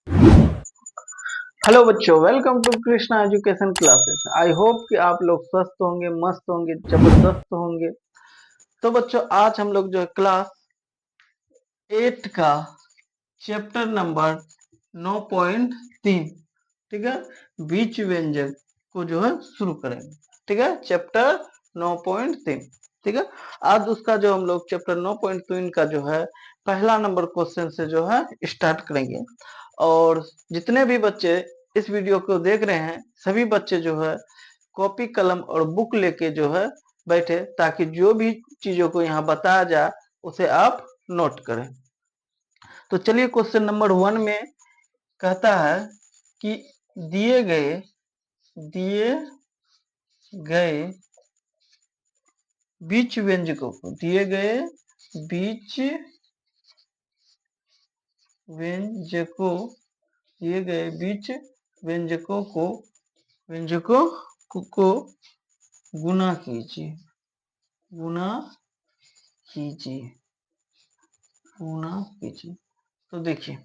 Hello बच्चों, welcome to Krishna education classes. I hope कि आप लोग स्वस्थ होंगे, मस्त होंगे, जबरदस्त होंगे। तो बच्चों, आज हम लोग जो है क्लास 8 का चैप्टर नंबर 9.3, ठीक है, बीच व्यंजक को जो है शुरू करेंगे। ठीक है, चैप्टर 9.3, ठीक है। आज उसका जो हम लोग चैप्टर 9.3 का जो है पहला नंबर क्वेश्चन से जो है स्टार्ट करेंगे। और जितने भी बच्चे इस वीडियो को देख रहे हैं, सभी बच्चे जो है कॉपी कलम और बुक लेके जो है बैठे, ताकि जो भी चीजों को यहाँ बताया जाए उसे आप नोट करें। तो चलिए, क्वेश्चन नंबर 1 में कहता है कि दिए गए बीच व्यंजकों को बीच व्यंजकों दिए गए बीच व्यंजकों को गुना कीजिए गुना कीजिए गुना कीजिए। तो देखिए,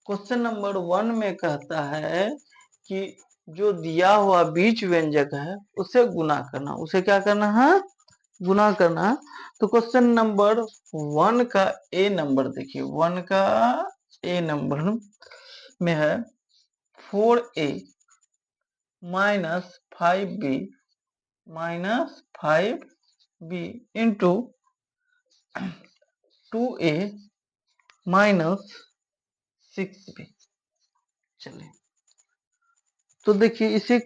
क्वेश्चन नंबर 1 में कहता है कि जो दिया हुआ बीच व्यंजक है उसे गुना करना। उसे क्या करना है? गुना करना है। तो क्वेश्चन नंबर 1 का ए नंबर देखिए, 1 का ए नंबर में है 4a minus 5b into 2a minus 6b। चलिए, तो देखिए, इसे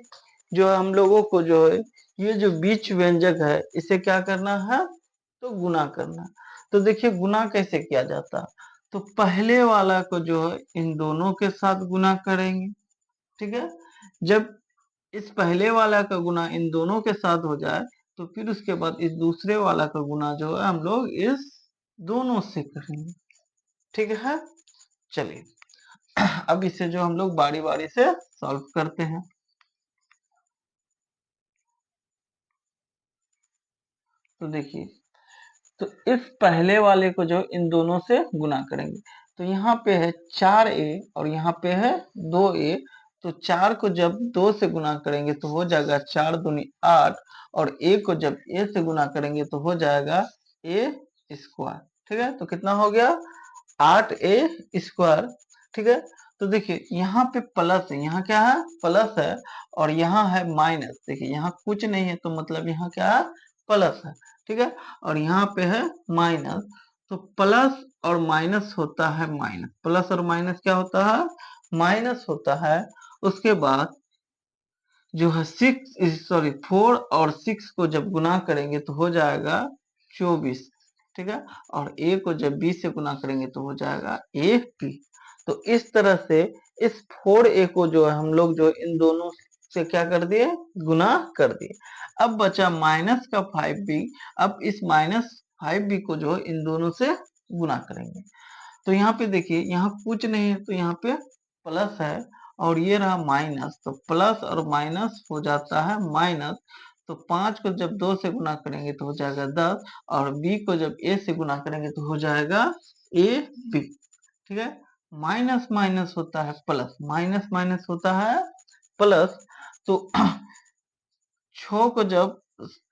जो है हम लोगों को जो है ये जो बीच व्यंजक है इसे क्या करना है? तो गुना करना। तो देखिए, गुना कैसे किया जाता है? तो पहले वाला को जो है इन दोनों के साथ गुना करेंगे, ठीक है। जब इस पहले वाला का गुना इन दोनों के साथ हो जाए तो फिर उसके बाद इस दूसरे वाला का गुना जो है हम लोग इस दोनों से करेंगे, ठीक है। चलिए, अब इसे जो हम लोग बारी बारी से सॉल्व करते हैं। तो देखिए, तो इस पहले वाले को जो इन दोनों से गुना करेंगे, तो यहाँ पे है 4a और यहाँ पे है 2a। तो 4 को जब 2 से गुना करेंगे तो हो जाएगा 4 दूनी 8, और a को जब a से गुना करेंगे तो हो जाएगा a स्क्वायर, ठीक है। तो कितना हो गया? 8a स्क्वायर, ठीक है। तो देखिए, यहाँ पे प्लस है, यहाँ क्या है? प्लस है, और यहाँ है माइनस। देखिए, यहाँ कुछ नहीं है तो मतलब यहाँ क्या है? प्लस है, ठीक है। और यहाँ पे है माइनस। तो प्लस और माइनस होता है माइनस, प्लस और माइनस क्या होता है? माइनस होता है। उसके बाद जो है 4 और 6 को जब गुना करेंगे तो हो जाएगा 24, ठीक है। और a को जब b से गुना करेंगे तो हो जाएगा ab। तो इस तरह से इस 4a को जो है हम लोग जो इन दोनों से क्या कर दिए? गुना कर दिए। अब बचा माइनस का 5b। अब इस माइनस 5b को जो इन दोनों से गुना करेंगे। तो यहाँ पे देखिए, यहाँ कुछ नहीं है तो यहाँ पे प्लस है, और ये रहा माइनस। तो प्लस और माइनस हो जाता है माइनस। तो 5 को जब 2 से गुना करेंगे तो हो जाएगा 10, और b को जब a से गुना करेंगे तो हो जाएगा ab, ठीक है। माइनस माइनस होता है प्लस, माइनस माइनस होता है प्लस। तो 6 को जब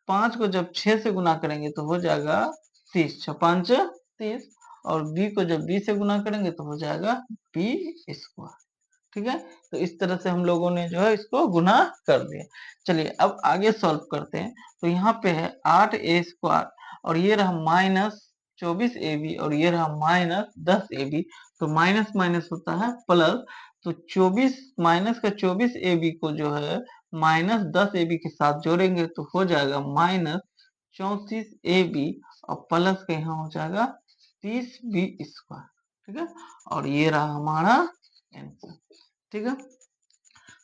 5 को जब 6 से गुना करेंगे तो हो जाएगा 30, 6 5 30, और b को जब b से गुना करेंगे तो हो जाएगा b स्क्वायर, ठीक है। तो इस तरह से हम लोगों ने जो है इसको गुना कर दिया। चलिए, अब आगे सॉल्व करते हैं। तो यहाँ पे है 8a स्क्वायर, और ये रहा माइनस 24ab, और ये रहा माइनस 10ab। तो माइनस माइनस होता है प्लस। तो 24 माइनस का 24ab को जो है माइनस 10ab के साथ जोड़ेंगे तो हो जाएगा माइनस 34ab, और प्लस का यहाँ हो जाएगा 30b स्क्वायर, ठीक है। और ये रहा हमारा आंसर, ठीक है।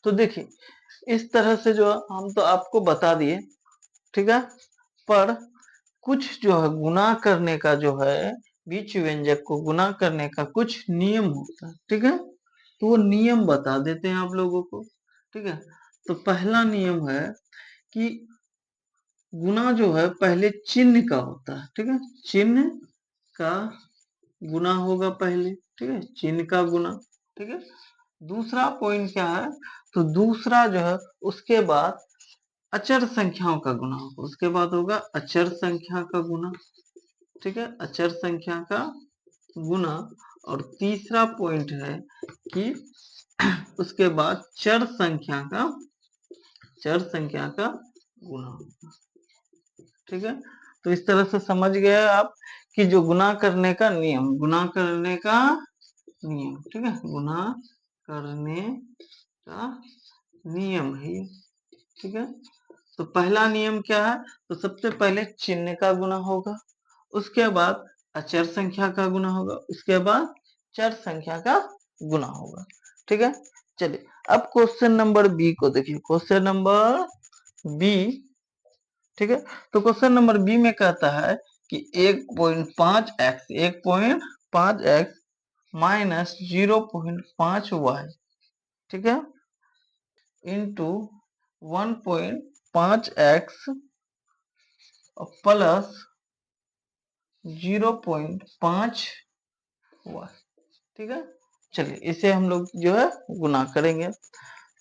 तो देखिए, इस तरह से जो हम तो आपको बता दिए, ठीक है। पर कुछ जो है गुना करने का जो है, बीच व्यंजक को गुना करने का कुछ नियम होता है, ठीक है। तो वो नियम बता देते हैं आप लोगों को, ठीक है। तो पहला नियम है कि गुना जो है पहले चिन्ह का होता है, ठीक है। चिन्ह का गुना होगा पहले, ठीक है, चिन्ह का गुना। ठीक है। दूसरा पॉइंट क्या है, तो दूसरा जो है उसके बाद अचर संख्याओं का गुना होगा, उसके बाद होगा अचर संख्या का गुना, ठीक है, अचर संख्या का गुना। और तीसरा पॉइंट है कि उसके बाद चर संख्या का गुना, ठीक है। तो इस तरह से समझ गए आप कि जो गुना करने का नियम, ठीक है, गुना करने का नियम है ये, ठीक है। तो पहला नियम क्या है, तो सबसे पहले चिन्ह का गुना होगा, उसके बाद अचर संख्या का गुना होगा, उसके बाद चर संख्या का गुना होगा, ठीक है। चलिए अब क्वेश्चन नंबर बी को देखिए, क्वेश्चन नंबर बी, ठीक है। तो क्वेश्चन नंबर बी में कहता है कि 1.5x माइनस 0.5y, ठीक है, इंटू 1.5x प्लस 0.5y, ठीक है। चलिए इसे हम लोग जो है गुना करेंगे।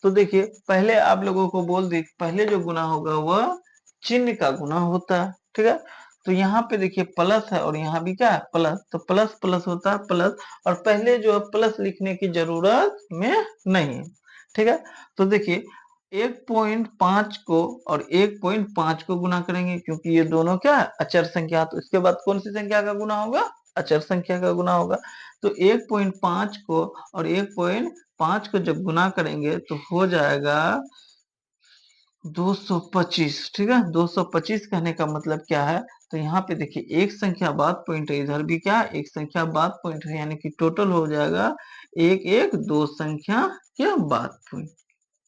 तो देखिए पहले आप लोगों को बोल दी, पहले जो गुना होगा वह चिन्ह का गुना होता है, ठीक है। तो यहाँ पे देखिए प्लस है और यहाँ भी क्या है प्लस, तो प्लस प्लस होता है प्लस, और पहले जो है प्लस लिखने की जरूरत में नहीं है, ठीक है। तो देखिए 1.5 को और 1.5 को गुना करेंगे, क्योंकि ये दोनों क्या है अचर संख्या, तो इसके बाद कौन सी संख्या का गुना होगा, अचर संख्या का गुना होगा। तो 1.5 को और 1.5 को जब गुना करेंगे तो हो जाएगा 225, ठीक है। 225 कहने का मतलब क्या है, तो यहाँ पे देखिए एक संख्या बाद पॉइंट है, इधर भी क्या एक संख्या बाद पॉइंट है, यानी कि टोटल हो जाएगा एक एक दो संख्या के बाद पॉइंट,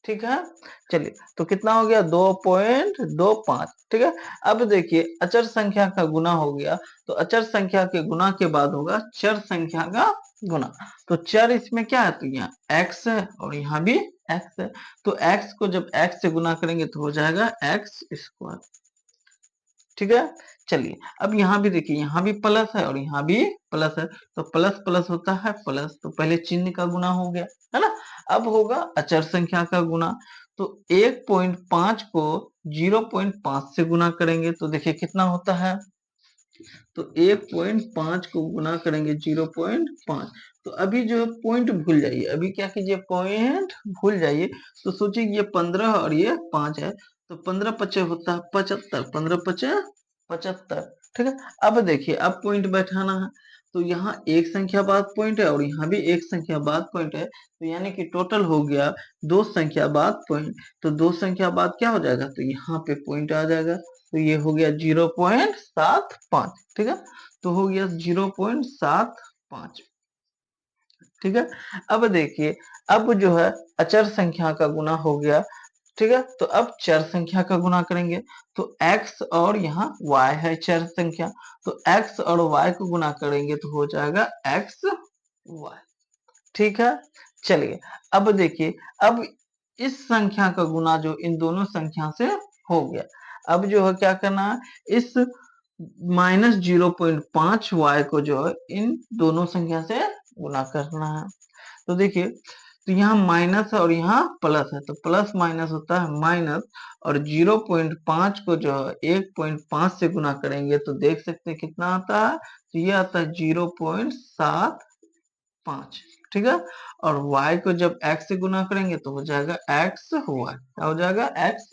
ठीक है। चलिए तो कितना हो गया 2.25, ठीक है। अब देखिए अचर संख्या का गुना हो गया, तो अचर संख्या के गुना के बाद होगा चर संख्या का गुना। तो चर इसमें क्या है, तो यहाँ x है और यहाँ भी x है, तो x को जब x से गुना करेंगे तो हो जाएगा x स्क्वायर, ठीक है। चलिए अब यहाँ भी देखिए, यहाँ भी प्लस है और यहाँ भी प्लस है, तो प्लस प्लस होता है प्लस, तो पहले चिन्ह का गुना हो गया है ना। अब होगा अचर संख्या का गुना, तो 1.5 को 0.5 से गुना करेंगे तो देखिए कितना होता है, तो 1.5 को गुना करेंगे 0.5, तो अभी जो पॉइंट भूल जाइए, अभी क्या कीजिए पॉइंट भूल जाइए, तो सोचिए ये 15 और ये 5 है, तो 15 पचे होता है 75, 15 पचे 75, ठीक है। अब देखिए अब पॉइंट बैठाना है, तो यहाँ एक संख्या बाद पॉइंट है और यहाँ भी एक संख्या बाद पॉइंट है, तो यानी कि टोटल हो गया दो संख्या बाद पॉइंट, तो दो संख्या बाद क्या हो जाएगा, तो यहाँ पे पॉइंट आ जाएगा, तो ये हो गया 0.75, ठीक है। तो हो गया 0.75, ठीक है। अब देखिए अब जो है अचर संख्या का गुना हो गया, ठीक है। तो अब चर संख्या का गुना करेंगे, तो x और यहाँ y है चर संख्या, तो x और y को गुना करेंगे तो हो जाएगा x y, ठीक है। चलिए अब देखिए, अब इस संख्या का गुना जो इन दोनों संख्या से हो गया, अब जो है क्या करना है, इस -0.5y को जो है इन दोनों संख्या से गुना करना है। तो देखिए तो यहाँ माइनस है और यहाँ प्लस है, तो प्लस माइनस होता है माइनस, और 0.5 को जो है 1.5 से गुना करेंगे तो देख सकते हैं कितना आता है, तो ये आता है 0.75, ठीक है। और y को जब x से गुना करेंगे तो हो जाएगा एक्स वाई, क्या हो जाएगा एक्स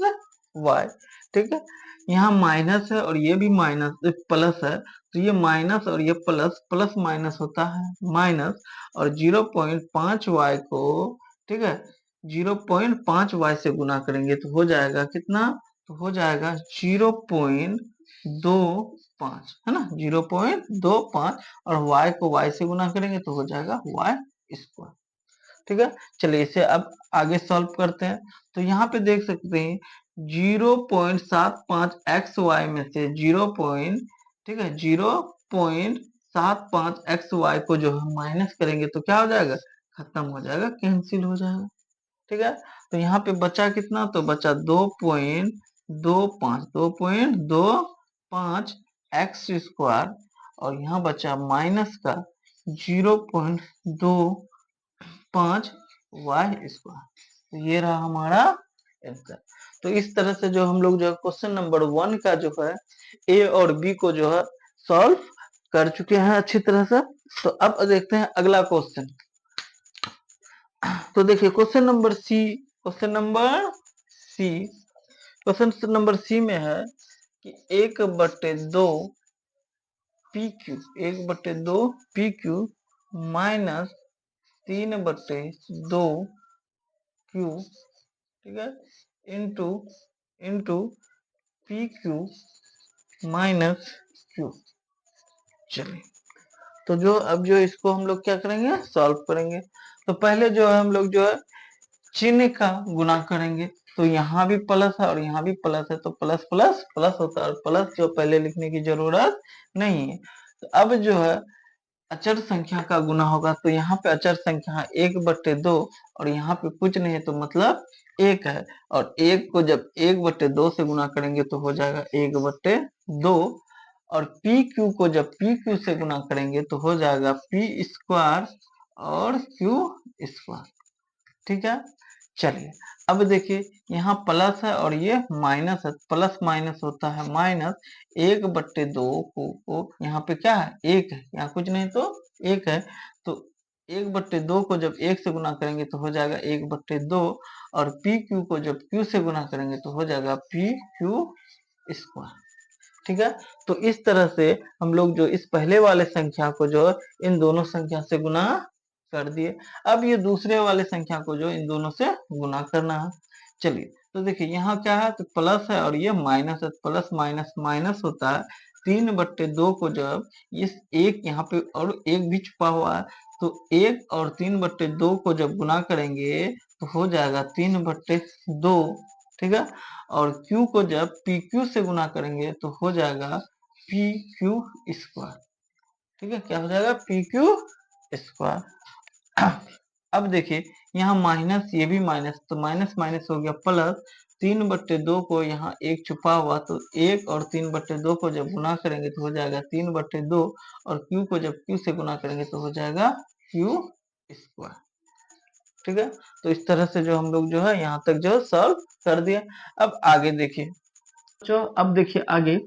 वाई, ठीक है। यहाँ माइनस है और ये भी माइनस प्लस है, तो ये माइनस और ये प्लस, प्लस माइनस होता है माइनस, और 0.5y को, ठीक है, 0.5y से गुना करेंगे तो हो जाएगा कितना, तो हो जाएगा 0.25, है ना, 0.25, और y को y से गुना करेंगे तो हो जाएगा y स्क्वायर, ठीक है। चलिए इसे अब आगे सॉल्व करते हैं, तो यहाँ पे देख सकते हैं 0.75 एक्स वाई में से ठीक है 0.75 एक्स वाई को जो हम माइनस करेंगे तो क्या हो जाएगा, खत्म हो जाएगा, कैंसिल हो जाएगा, ठीक है। तो यहाँ पे बचा कितना, तो बचा 2.25 एक्स स्क्वायर, और यहाँ बचा माइनस का 0.2 5 y स्क्वायर। तो ये रहा हमारा आंसर। तो इस तरह से जो हम लोग जो है क्वेश्चन नंबर 1 का जो है ए और बी को जो है सॉल्व कर चुके हैं अच्छी तरह से। तो अब देखते हैं अगला क्वेश्चन। तो देखिए question number C, question number C, question number C में है कि 1/2 PQ, 1/2 PQ माइनस 3/2 Q, ठीक है, into into PQ minus Q। चलिए, तो जो अब जो इसको हम लोग क्या करेंगे, सॉल्व करेंगे। तो पहले जो है हम लोग जो है चिन्ह का गुना करेंगे। तो यहाँ भी प्लस है और यहाँ भी प्लस है, तो प्लस प्लस प्लस होता है, और प्लस जो पहले लिखने की जरूरत नहीं है। तो अब जो है अचर संख्या का गुना होगा। तो यहाँ पे अचर संख्या 1/2 और यहाँ पे कुछ नहीं है, तो मतलब 1 है। और 1 को जब 1/2 से गुना करेंगे तो हो जाएगा 1/2, और पी क्यू को जब पी क्यू से गुना करेंगे तो हो जाएगा पी स्क्वायर और क्यू स्क्वायर। ठीक है, चलिए अब देखिए यहाँ प्लस है और ये माइनस है, प्लस माइनस होता है माइनस। 1/2 को यहाँ पे क्या है, 1 है, यहाँ कुछ नहीं तो 1 है। तो 1/2 को जब 1 से गुना करेंगे तो हो जाएगा 1/2, और पी क्यू को जब क्यू से गुना करेंगे तो हो जाएगा पी क्यू स्क्वायर। ठीक है, तो इस तरह से हम लोग जो इस पहले वाले संख्या को जो इन दोनों संख्या से गुना कर दिए। अब ये दूसरे वाले संख्या को जो इन दोनों से गुना करना है। चलिए, तो देखिए यहाँ क्या है, तो प्लस है और ये माइनस है, प्लस माइनस माइनस होता है। 3/2 को जब इस एक यहाँ पे और एक भी छुपा हुआ है, तो 1 और 3/2 को जब गुना करेंगे तो हो जाएगा 3/2। ठीक है, और Q को जब PQ से गुना करेंगे तो हो जाएगा PQ स्क्वायर। ठीक है, क्या हो जाएगा, PQ स्क्वायर। अब देखिए यहाँ माइनस, ये भी माइनस, तो माइनस माइनस हो गया प्लस। 3/2 को यहाँ एक छुपा हुआ, तो 1 और 3/2 को जब गुना करेंगे तो हो जाएगा 3/2, और Q को जब Q से गुना करेंगे तो हो जाएगा Q स्क्वायर। ठीक है, तो इस तरह से जो हम लोग जो है यहाँ तक जो सॉल्व कर दिया। अब आगे देखिए, जो अब देखिए आगे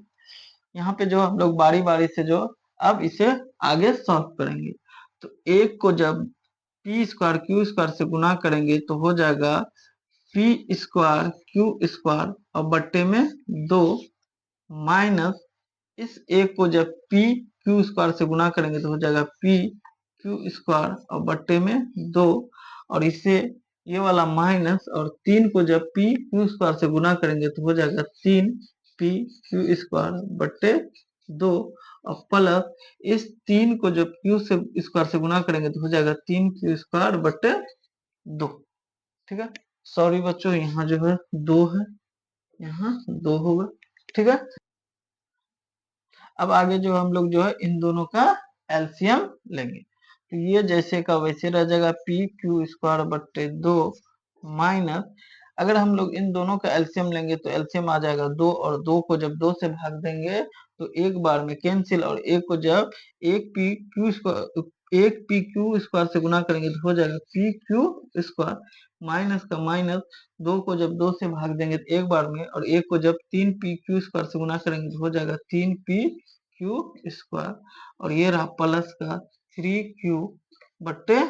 यहाँ पे जो हम लोग बारी बारी से जो अब इसे आगे सॉल्व करेंगे। तो एक को जब पी स्क्वायर क्यू स्क्वायर से गुना करेंगे तो हो जाएगा पी स्क्वायर क्यू स्क्वायर और बट्टे में 2, माइनस इस एक को जब पी क्यू स्क्वायर से गुना करेंगे तो हो जाएगा पी क्यू स्क्वायर और बट्टे में 2, और इसे ये वाला माइनस, और 3 को जब पी क्यू स्क्वायर से गुना करेंगे तो हो जाएगा 3 पी क्यू स्क्वायर बट्टे 2, और प्लस इस 3 को जब क्यू से स्क्वायर से गुना करेंगे तो हो जाएगा 3 क्यू स्क्वायर बट्टे 2। ठीक है, सॉरी बच्चों, यहाँ जो है 2 है, यहाँ 2 होगा। ठीक है, अब आगे जो हम लोग जो है इन दोनों का एलसीएम लेंगे। तो ये जैसे का वैसे रह जाएगा पी क्यू स्क्वायर बट्टे 2, माइनस अगर हम लोग इन दोनों का एलसीएम लेंगे तो एलसीएम आ जाएगा 2, और 2 को जब 2 से भाग देंगे तो एक बार में कैंसिल, और एक को जब एक पी क्यू स्क्वायर से गुना करेंगे तो हो जाएगा पी क्यू स्क्वायर, माइनस का माइनस, 2 को जब 2 से भाग देंगे तो एक बार में, और एक को जब 3 पी क्यू स्क्वायर से गुना करेंगे तो हो जाएगा 3 पी क्यू स्क्वायर, और ये रहा प्लस का 3Q बट्टे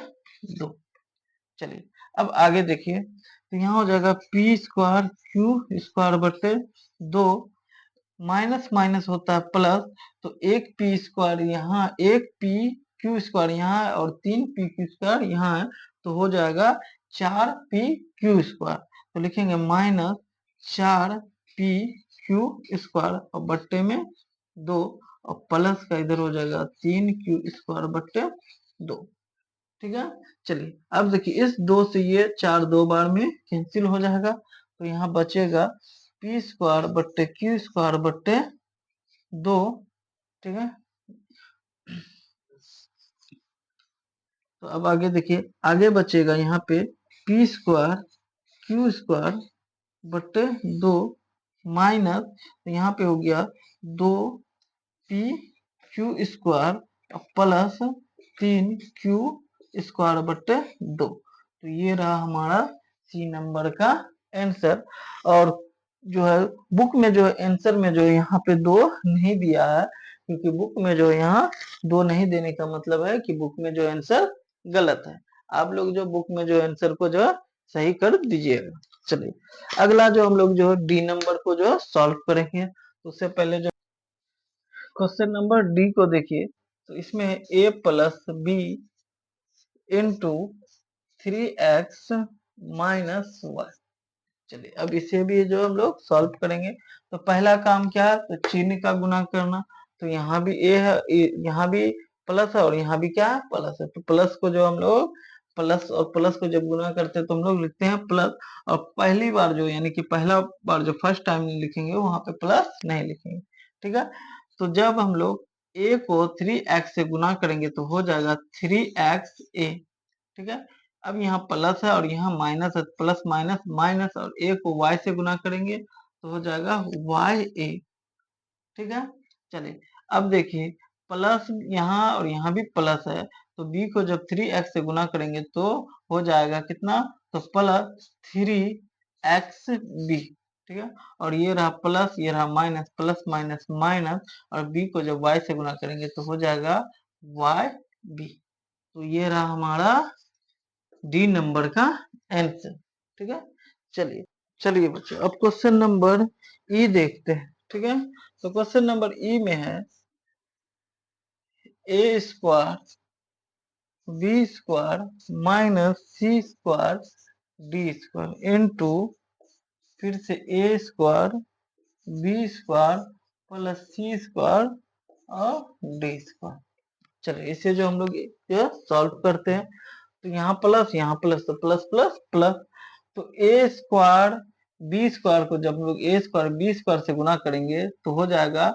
2। चलिए अब आगे देखिए, तो यहाँ हो जाएगा पी स्क्वायर क्यू स्क्वायर बट्टे 2, माइनस माइनस होता है प्लस, तो एक पी स्क्वायर यहाँ, एक पी क्यू स्क्वायर यहाँ है और 3 पी क्यू स्क्वायर यहाँ है, तो हो जाएगा 4 पी क्यू स्क्वायर। तो लिखेंगे माइनस 4 पी क्यू स्क्वायर और बट्टे में 2, और प्लस का इधर हो जाएगा 3 क्यू स्क्वायर बट्टे 2। ठीक है, चलिए अब देखिए इस 2 से ये 4 दो बार में कैंसिल हो जाएगा, तो यहाँ बचेगा पी स्क्वायर बट्टे क्यू स्क्वायर बट्टे 2। ठीक है, तो अब आगे देखिए, आगे बचेगा यहाँ पे पी स्क्वायर क्यू स्क्वायर बट्टे 2, माइनस, तो यहाँ पे हो गया 2 P Q square plus 3 Q square बटे 2। तो ये रहा हमारा सी नंबर का आंसर। और जो है बुक में जो है आंसर में जो यहाँ पे 2 नहीं दिया है, क्योंकि बुक में जो यहाँ 2 नहीं देने का मतलब है कि बुक में जो आंसर गलत है। आप लोग जो बुक में जो आंसर को जो है सही कर दीजिएगा। चलिए अगला जो हम लोग जो है डी नंबर को जो है सॉल्व करेंगे। तो उससे पहले जो क्वेश्चन नंबर डी को देखिए, तो इसमें है a plus B into 3x minus Y. चलिए अब इसे भी जो हम लोग सॉल्व करेंगे। तो पहला काम क्या है, तो चिन्ह का गुना करना। तो यहाँ भी ए है, यहाँ भी प्लस है और यहाँ भी क्या है, प्लस है। तो प्लस को जो हम लोग प्लस और प्लस को जब गुना करते हैं तो हम लोग लिखते हैं प्लस। और पहली बार जो यानी कि पहला बार जो फर्स्ट टाइम लिखेंगे वहां पे प्लस नहीं लिखेंगे, ठीक है। तो जब हम लोग a को 3x से गुना करेंगे तो हो जाएगा 3xa, ठीक है। अब यहाँ प्लस है और यहाँ माइनस है, प्लस माइनस माइनस, और a को y से गुना करेंगे तो हो जाएगा ya, ठीक है। चलिए अब देखिए प्लस यहाँ और यहाँ भी प्लस है, तो b को जब 3x से गुना करेंगे तो हो जाएगा कितना, तो प्लस 3xb, ठीक है। और ये रहा प्लस, ये रहा माइनस, प्लस माइनस माइनस, और b को जब y से गुना करेंगे तो हो जाएगा yb। तो ये रहा हमारा डी नंबर का आंसर, ठीक है। चलिए चलिए बच्चों अब क्वेश्चन नंबर ई देखते हैं, ठीक है। तो क्वेश्चन नंबर ई में है ए स्क्वायर बी स्क्वायर माइनस सी स्क्वायर डी स्क्वायर इंटू फिर से ए स्क्वायर बी स्क्वायर प्लस सी स्क्वायर और डी स्क्वायर। चलिए इसे जो हम लोग सॉल्व करते हैं, तो यहाँ प्लस तो प्लस प्लस प्लस। तो ए स्क्वायर बी स्क्वायर को जब हम लोग ए स्क्वायर बी स्क्वायर से गुना करेंगे तो हो जाएगा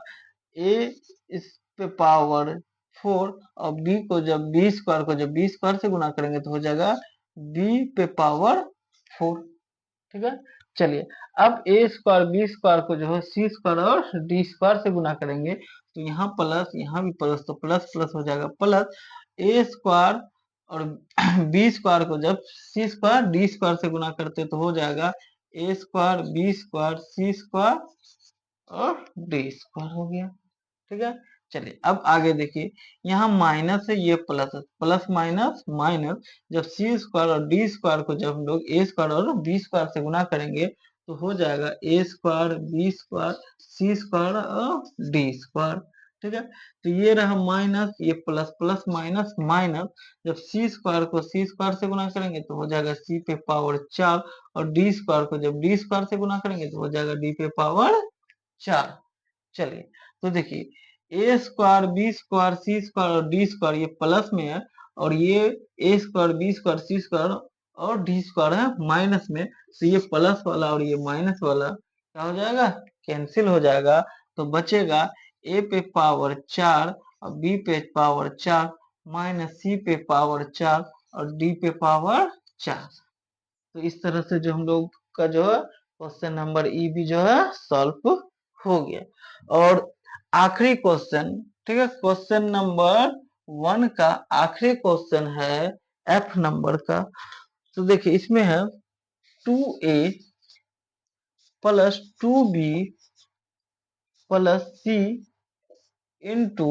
ए इस पे पावर 4, और बी को जब बी स्क्वायर को जब बी स्क्वायर से गुना करेंगे तो हो जाएगा बी पे पावर 4, ठीक है। चलिए अब ए स्क्वायर बी स्क्वायर को जो है सी स्क्वायर और डी स्क्वायर से गुना करेंगे, तो यहाँ प्लस यहाँ भी प्लस, तो प्लस प्लस हो जाएगा प्लस ए स्क्वायर और बी स्क्वायर को जब सी स्क्वायर डी स्क्वायर से गुना करते तो हो जाएगा ए स्क्वायर बी स्क्वायर सी स्क्वायर और डी स्क्वायर हो गया, ठीक है। चलिए अब आगे देखिए, यहाँ माइनस है ये प्लस है, प्लस माइनस माइनस, जब सी स्क्वायर और डी स्क्वायर को जब हम लोग ए स्क्वायर और बी स्क्वायर से गुना करेंगे तो हो जाएगा ए स्क्वायर बी स्क्वायर सी स्क्वायर और डी स्क्वायर, ठीक है। तो ये रहा माइनस, ये प्लस, प्लस माइनस माइनस, जब सी स्क्वायर को सी स्क्वायर से गुना करेंगे तो हो जाएगा सी पे पावर 4, और डी स्क्वायर को जब डी स्क्वायर से गुना करेंगे तो हो जाएगा डी पे पावर 4। चलिए तो देखिए ए स्क्वायर बी स्क्वायर सी स्क्वायर और डी स्क्वायर ये प्लस में है, और ये ए स्क्वायर बी स्क्वायर सी स्क्वायर और डी स्क्वायर है माइनस में। तो ये प्लस वाला और ये माइनस वाला क्या हो जाएगा, कैंसिल हो जाएगा। तो बचेगा ए पे पावर 4 और बी पे पावर 4 माइनस सी पे पावर 4 और डी पे पावर 4। तो इस तरह से जो हम लोग का जो है क्वेश्चन नंबर ई भी जो है सॉल्व हो गया। और आखिरी क्वेश्चन, ठीक है, क्वेश्चन नंबर 1 का आखिरी क्वेश्चन है एफ नंबर का। तो देखिए इसमें है 2a प्लस 2b प्लस सी इंटू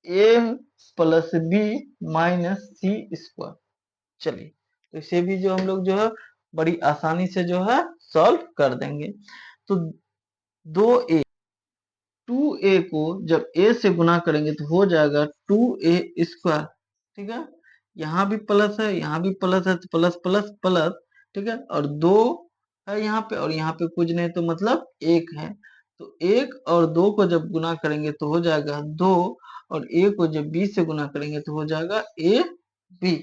ए प्लस बी माइनस सी स्क्वायर। चलिए तो इसे भी जो हम लोग जो है बड़ी आसानी से जो है सॉल्व कर देंगे। तो 2a 2a को जब a से गुना करेंगे तो हो जाएगा 2a स्क्वायर, ठीक है। यहाँ भी प्लस है यहाँ भी प्लस है, तो प्लस प्लस प्लस, ठीक है। और 2 है यहाँ पे और यहाँ पे कुछ नहीं, तो मतलब 1 है। तो 1 और 2 को जब गुना करेंगे तो हो जाएगा 2, और a को जब b से गुना करेंगे तो हो जाएगा a b,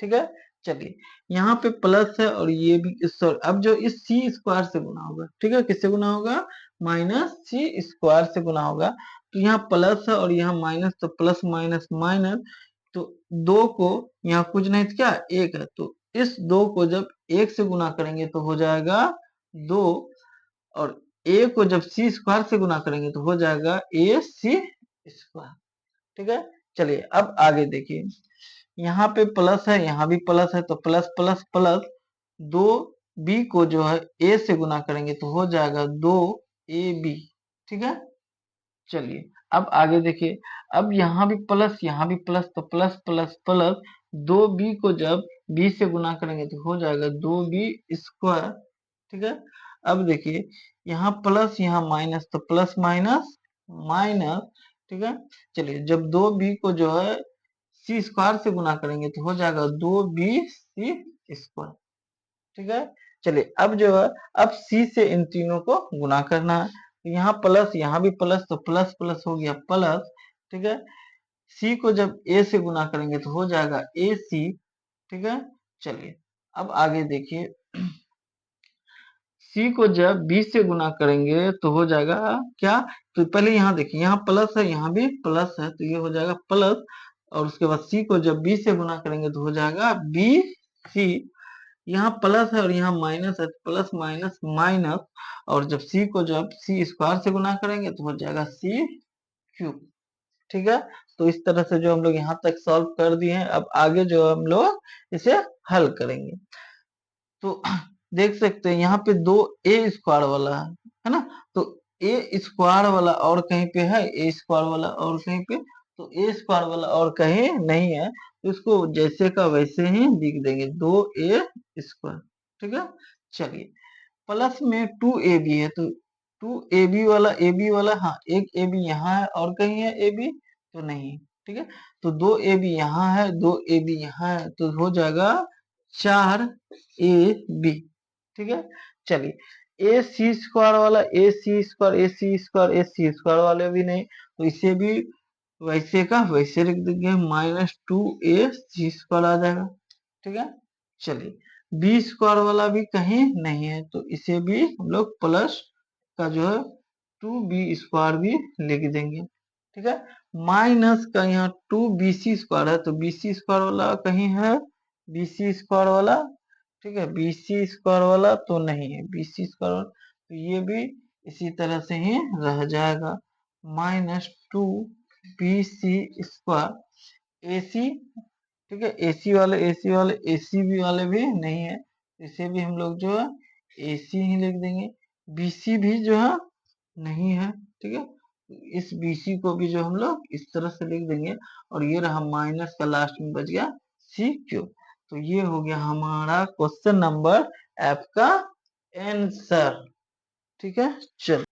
ठीक है। चलिए यहाँ पे प्लस है और ये भी सॉरी, अब जो इस सी स्क्वायर से गुना होगा, ठीक है, किससे गुना होगा, माइनस सी स्क्वायर से गुना होगा। तो यहाँ प्लस है और यहाँ माइनस, तो प्लस माइनस माइनस, तो 2 को यहाँ कुछ नहीं तो क्या 1 है, तो इस 2 को जब 1 से गुना करेंगे तो हो जाएगा 2, और a को जब सी स्क्वायर से गुना करेंगे तो हो जाएगा ए सी स्क्वायर, ठीक है। चलिए अब आगे देखिए, यहाँ पे प्लस है, यहाँ भी प्लस है, तो प्लस प्लस प्लस 2b को जो है a से गुना करेंगे तो हो जाएगा 2ab। ठीक है, चलिए अब आगे देखिए। अब यहाँ भी प्लस, यहाँ भी प्लस, तो प्लस प्लस प्लस 2b को जब b से गुना करेंगे तो हो जाएगा 2b स्क्वायर। ठीक है, अब देखिए यहाँ प्लस यहाँ माइनस, तो प्लस माइनस माइनस। ठीक है, चलिए जब 2b को जो है सी स्क्वायर से गुना करेंगे तो हो जाएगा 2bc स्क्वायर। ठीक है, चलिए अब जो है अब सी से इन तीनों को गुना करना है, तो यहाँ प्लस यहाँ भी प्लस, तो प्लस प्लस हो गया प्लस। ठीक है, सी को जब ए से गुना करेंगे तो हो जाएगा ए सी। ठीक है, चलिए अब आगे देखिए। सी को जब बी से गुना करेंगे तो हो जाएगा क्या, तो पहले यहाँ देखिए, यहाँ प्लस है, यहाँ भी प्लस है, तो ये हो जाएगा प्लस, और उसके बाद सी को जब बी से गुना करेंगे तो हो जाएगा बी सी। यहाँ प्लस है और यहाँ माइनस है, प्लस माइनस माइनस, और जब सी को जब सी स्क्वायर से गुना करेंगे तो हो जाएगा सी क्यूब। ठीक है, तो इस तरह से जो हम लोग यहाँ तक सॉल्व कर दिए हैं, अब आगे जो हम लोग इसे हल करेंगे। तो देख सकते हैं यहाँ पे 2a स्क्वायर वाला है ना, तो ए स्क्वायर वाला और कहीं पे है, ए स्क्वायर वाला और कहीं पे, तो ए स्क्वायर वाला और कहीं नहीं है, तो इसको जैसे का वैसे ही लिख देंगे 2a स्क्वायर। ठीक है, चलिए प्लस में 2ab है, तो 2ab वाला हाँ, एक ab यहाँ है और कहीं है ab, तो नहीं। ठीक है, तो 2ab यहाँ है, 2ab यहाँ है, तो हो जाएगा 4ab। ठीक है, चलिए ए सी स्क्वायर वाला, ए सी स्क्वायर, ए सी स्क्वायर, ए सी स्क्वायर वाले भी नहीं, तो इसे भी वैसे का वैसे लिख देंगे, -2ac स्क्वायर आ जाएगा। ठीक है, चलिए बी स्क्वायर वाला भी कहीं नहीं है, तो इसे भी हम लोग प्लस का जो है 2b स्क्वायर भी लिख देंगे। ठीक है, माइनस का यहाँ 2bc स्क्वायर है, तो bc स्क्वायर वाला कहीं है, bc स्क्वायर वाला, ठीक है, bc स्क्वायर वाला तो नहीं है, bc स्क्वायर, तो ये भी इसी तरह से ही रह जाएगा, -2bc स्क्वायर ac। ठीक है, एसी वाले एसी भी वाले भी नहीं है, इसे भी हम लोग जो है एसी ही लिख देंगे। बीसी भी जो है नहीं है। ठीक है, इस बीसी को भी जो हम लोग इस तरह से लिख देंगे, और ये रहा माइनस का लास्ट में बच गया सी क्यूब। तो ये हो गया हमारा क्वेश्चन नंबर एफ का आंसर। ठीक है, चलो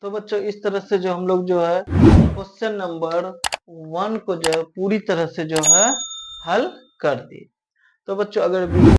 तो बच्चों इस तरह से जो हम लोग जो है क्वेश्चन नंबर 1 को जो है पूरी तरह से जो है हल कर दिए। तो बच्चों अगर